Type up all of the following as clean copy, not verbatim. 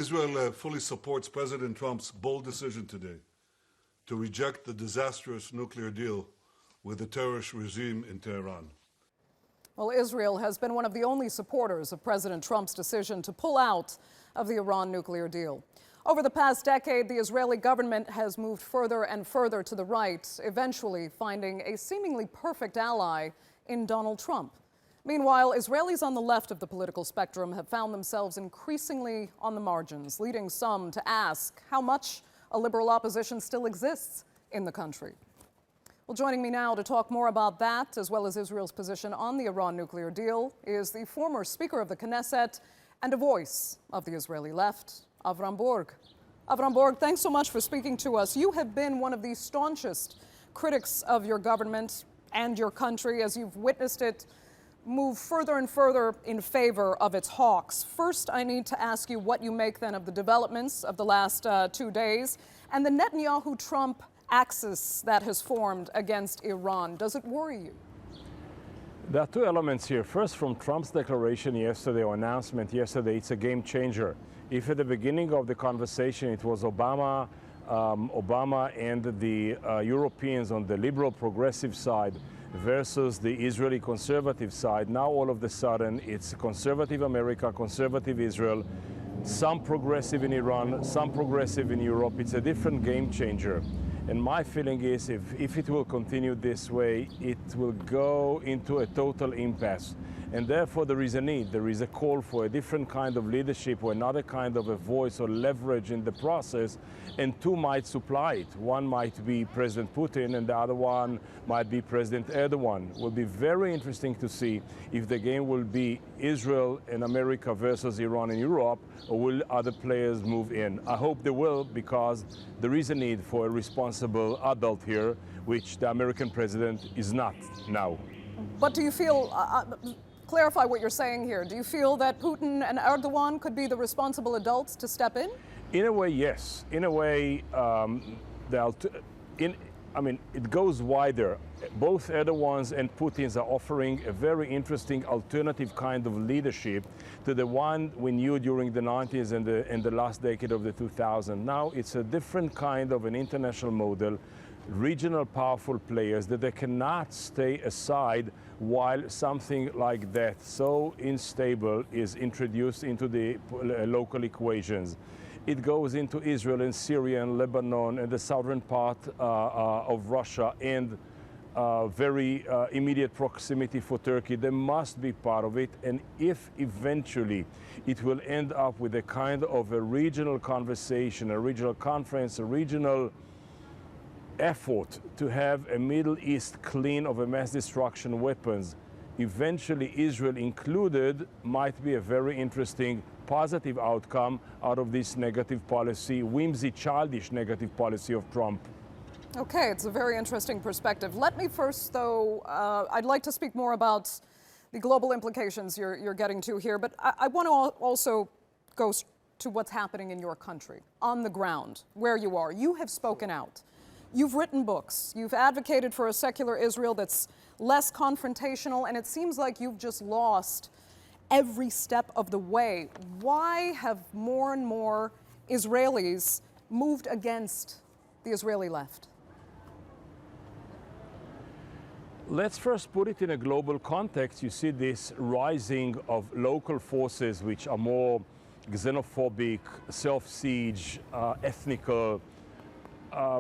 Israel fully supports President Trump's bold decision today to reject the disastrous nuclear deal with the terrorist regime in Tehran. Well, Israel has been one of the only supporters of President Trump's decision to pull out of the Iran nuclear deal. Over the past decade, the Israeli government has moved further and further to the right, eventually finding a seemingly perfect ally in Donald Trump. Meanwhile, Israelis on the left of the political spectrum have found themselves increasingly on the margins, leading some to ask how much a liberal opposition still exists in the country. Well, joining me now to talk more about that, as well as Israel's position on the Iran nuclear deal, is the former Speaker of the Knesset and a voice of the Israeli left, Avraham Burg. Avraham Burg, thanks so much for speaking to us. You have been one of the staunchest critics of your government and your country as you've witnessed it move further and further in favor of its hawks. First, I need to ask you what you make then of the developments of the last 2 days and the Netanyahu Trump axis that has formed against Iran. Does it worry you? There are two elements here. First, from Trump's declaration yesterday, or announcement yesterday, it's a game changer. If at the beginning of the conversation it was Obama and the Europeans on the liberal progressive side versus the Israeli conservative side, now all of a sudden it's conservative America, conservative Israel, some progressive in Iran, some progressive in Europe. It's a different game changer. And my feeling is if it will continue this way, it will go into a total impasse. And therefore there is a need, there is a call for a different kind of leadership or another kind of a voice or leverage in the process, and two might supply it. One might be President Putin and the other one might be President Erdogan. It will be very interesting to see if the game will be Israel and America versus Iran and Europe, or will other players move in. I hope they will, because there is a need for a responsible adult here, which the American president is not now. But do you feel, clarify what you're saying here, do you feel that Putin and Erdogan could be the responsible adults to step in? In a way, yes. In a way, it goes wider. Both Erdogans and Putin's are offering a very interesting alternative kind of leadership to the one we knew during the 90s and the last decade of the 2000s. Now it's a different kind of an international model, regional powerful players that they cannot stay aside while something like that so unstable is introduced into the local equations. It goes into Israel and Syria and Lebanon and the southern part of Russia and very immediate proximity for Turkey. They must be part of it. And if eventually it will end up with a kind of a regional conversation, a regional conference, a regional effort to have a Middle East clean of a mass destruction weapons, eventually Israel included, might be a very interesting positive outcome out of this negative policy, whimsy, childish negative policy of Trump. Okay, it's a very interesting perspective. Let me first, though, I'd like to speak more about the global implications you're getting to here, but I want to also go to what's happening in your country, on the ground, where you are. You have spoken out. You've written books. You've advocated for a secular Israel that's less confrontational, and it seems like you've just lost every step of the way. Why have more and more Israelis moved against the Israeli left? Let's first put it in a global context. You see this rising of local forces which are more xenophobic, self-siege, ethnical,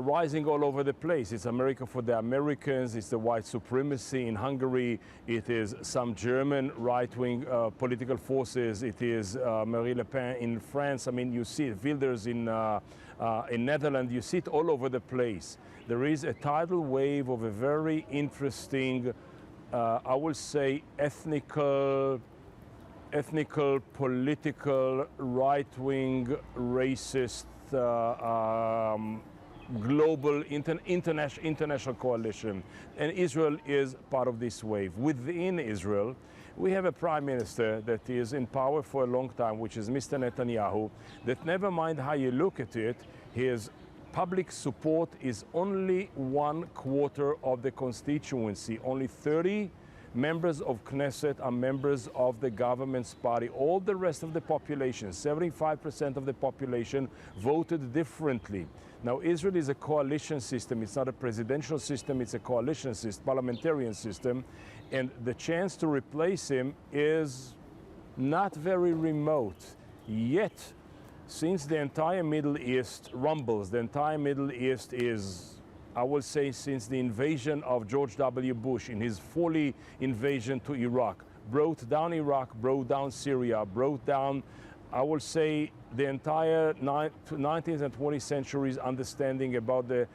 rising all over the place. It's America for the Americans, it's the white supremacy in Hungary, it is some German right-wing political forces, it is Marine Le Pen in France. I mean, you see it, Wilders in Netherlands, you see it all over the place. There is a tidal wave of a very interesting, I will say, ethnical, political, right-wing, racist, global international coalition, and Israel is part of this wave. Within Israel, we have a prime minister that is in power for a long time, which is Mr. Netanyahu, that never mind how you look at it, his public support is only 1/4 of the constituency. Only 30 Members of Knesset are members of the government's party. All the rest of the population, 75% of the population, voted differently. Now, Israel is a coalition system. It's not a presidential system. It's a coalition system, parliamentarian system. And the chance to replace him is not very remote. Yet, since the entire Middle East rumbles, the entire Middle East is, I will say, since the invasion of George W. Bush in his fully invasion to Iraq, brought down Iraq, brought down Syria, brought down, I will say, the entire 19th and 20th centuries understanding about the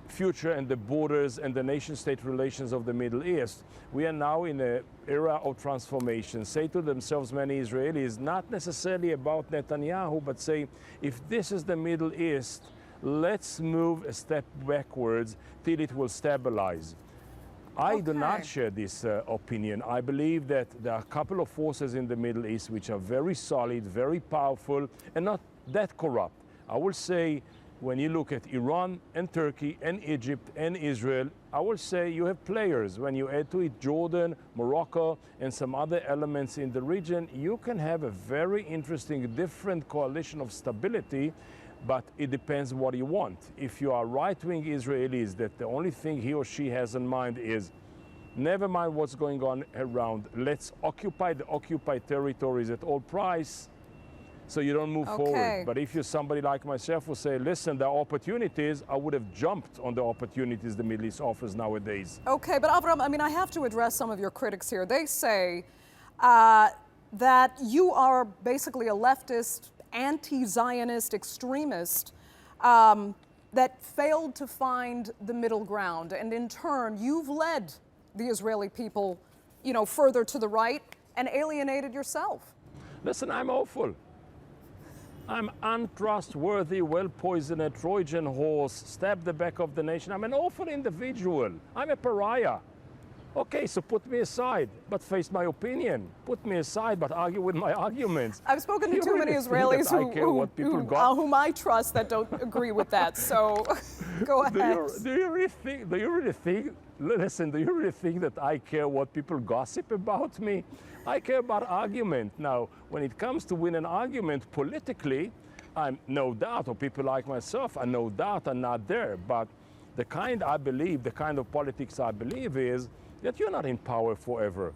future and the borders and the nation-state relations of the Middle East. We are now in an era of transformation. Say to themselves many Israelis, not necessarily about Netanyahu, but say, if this is the Middle East, let's move a step backwards till it will stabilize. I do not share this opinion. I believe that there are a couple of forces in the Middle East which are very solid, very powerful, and not that corrupt. I will say, when you look at Iran and Turkey and Egypt and Israel, I will say you have players. When you add to it Jordan, Morocco, and some other elements in the region, you can have a very interesting, different coalition of stability, but it depends what you want. If you are right-wing Israelis, that the only thing he or she has in mind is, never mind what's going on around, let's occupy the occupied territories at all price, so you don't move forward. But if you're somebody like myself who say, listen, there are opportunities, I would have jumped on the opportunities the Middle East offers nowadays. Okay, but Avraham, I mean, I have to address some of your critics here. They say that you are basically a leftist, anti-Zionist extremist that failed to find the middle ground. And in turn, you've led the Israeli people, you know, further to the right and alienated yourself. Listen, I'm awful. I'm untrustworthy, well-poisoned, a Trojan horse, stab the back of the nation. I'm an awful individual. I'm a pariah. Okay, so put me aside, but face my opinion. Put me aside, but argue with my arguments. I've spoken to too many Israelis whom I trust that don't agree with that. So go ahead. Do you really think, listen, do you really think that I care what people gossip about me? I care about argument. Now, when it comes to win an argument politically, I'm no doubt, or people like myself are no doubt are not there. But the kind I believe, the kind of politics I believe is that you're not in power forever.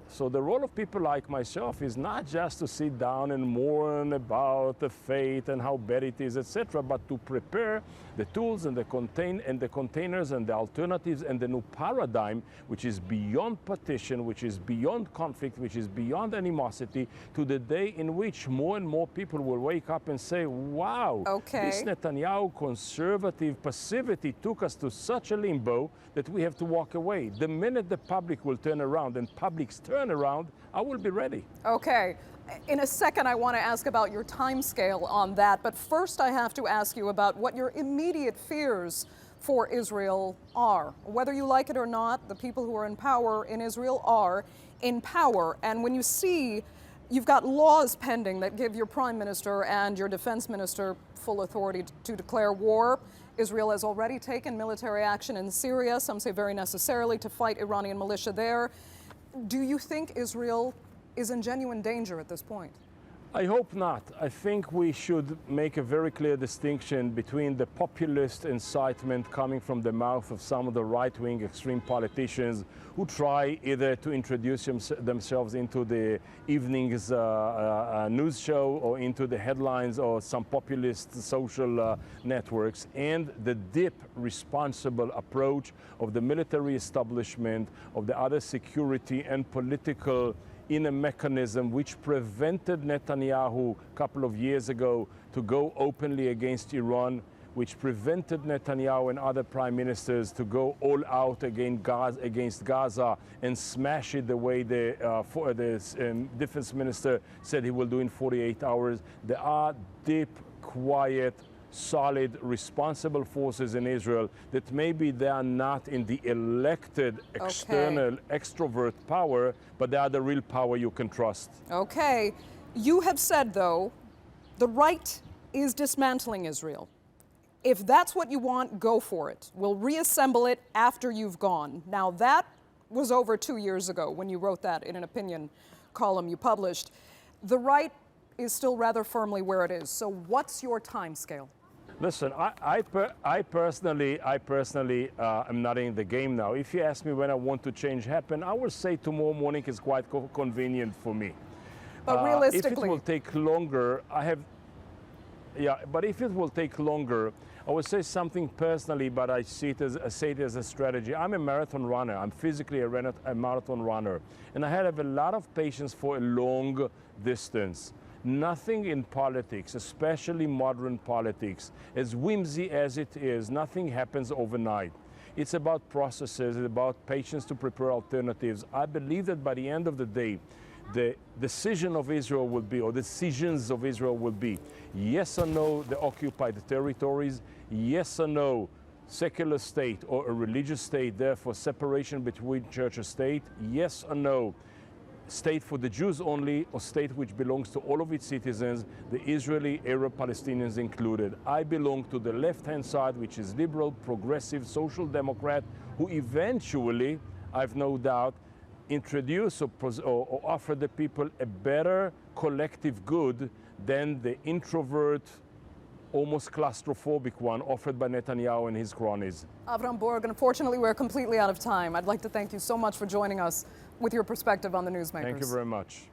So the role of people like myself is not just to sit down and mourn about the fate and how bad it is, etc., but to prepare the tools and the containers and the alternatives and the new paradigm, which is beyond partition, which is beyond conflict, which is beyond animosity, to the day in which more and more people will wake up and say, wow, this Netanyahu conservative passivity took us to such a limbo that we have to walk away. The minute the public will turn around and public's turn around, I will be ready. Okay. In a second, I want to ask about your timescale on that. But first, I have to ask you about what your immediate fears for Israel are. Whether you like it or not, the people who are in power in Israel are in power. And when you see you've got laws pending that give your prime minister and your defense minister full authority to declare war. Israel has already taken military action in Syria, some say very necessarily, to fight Iranian militia there. Do you think Israel is in genuine danger at this point? I hope not. I think we should make a very clear distinction between the populist incitement coming from the mouth of some of the right-wing extreme politicians who try either to introduce themselves into the evening's news show or into the headlines or some populist social networks, and the deep responsible approach of the military establishment, of the other security and political in a mechanism which prevented Netanyahu a couple of years ago to go openly against Iran, which prevented Netanyahu and other prime ministers to go all out against Gaza and smash it the way the defense minister said he will do in 48 hours. There are deep, quiet, solid, responsible forces in Israel that maybe they are not in the elected external extrovert power, but they are the real power you can trust. Okay. You have said, though, the right is dismantling Israel. If that's what you want, go for it. We'll reassemble it after you've gone. Now, that was over 2 years ago when you wrote that in an opinion column you published. The right is still rather firmly where it is. So what's your timescale? Listen, I personally am not in the game now. If you ask me when I want to change happen, I would say tomorrow morning is quite convenient for me. But realistically, if it will take longer, but if it will take longer, I would say something personally, but I say it as a strategy. I'm a marathon runner. I'm physically a marathon runner. And I have a lot of patience for a long distance. Nothing in politics, especially modern politics, as whimsy as it is, nothing happens overnight. It's about processes, it's about patience to prepare alternatives. I believe that by the end of the day, the decision of Israel will be, or decisions of Israel will be, yes or no, the occupied territories, yes or no, secular state or a religious state, therefore separation between church and state, yes or no, state for the Jews only, or state which belongs to all of its citizens, the Israeli, Arab, Palestinians included. I belong to the left-hand side, which is liberal, progressive, social democrat, who eventually, I've no doubt, introduce or offer the people a better collective good than the introvert, almost claustrophobic one offered by Netanyahu and his cronies. Avraham Burg, unfortunately, we're completely out of time. I'd like to thank you so much for joining us with your perspective on the Newsmakers. Thank you very much.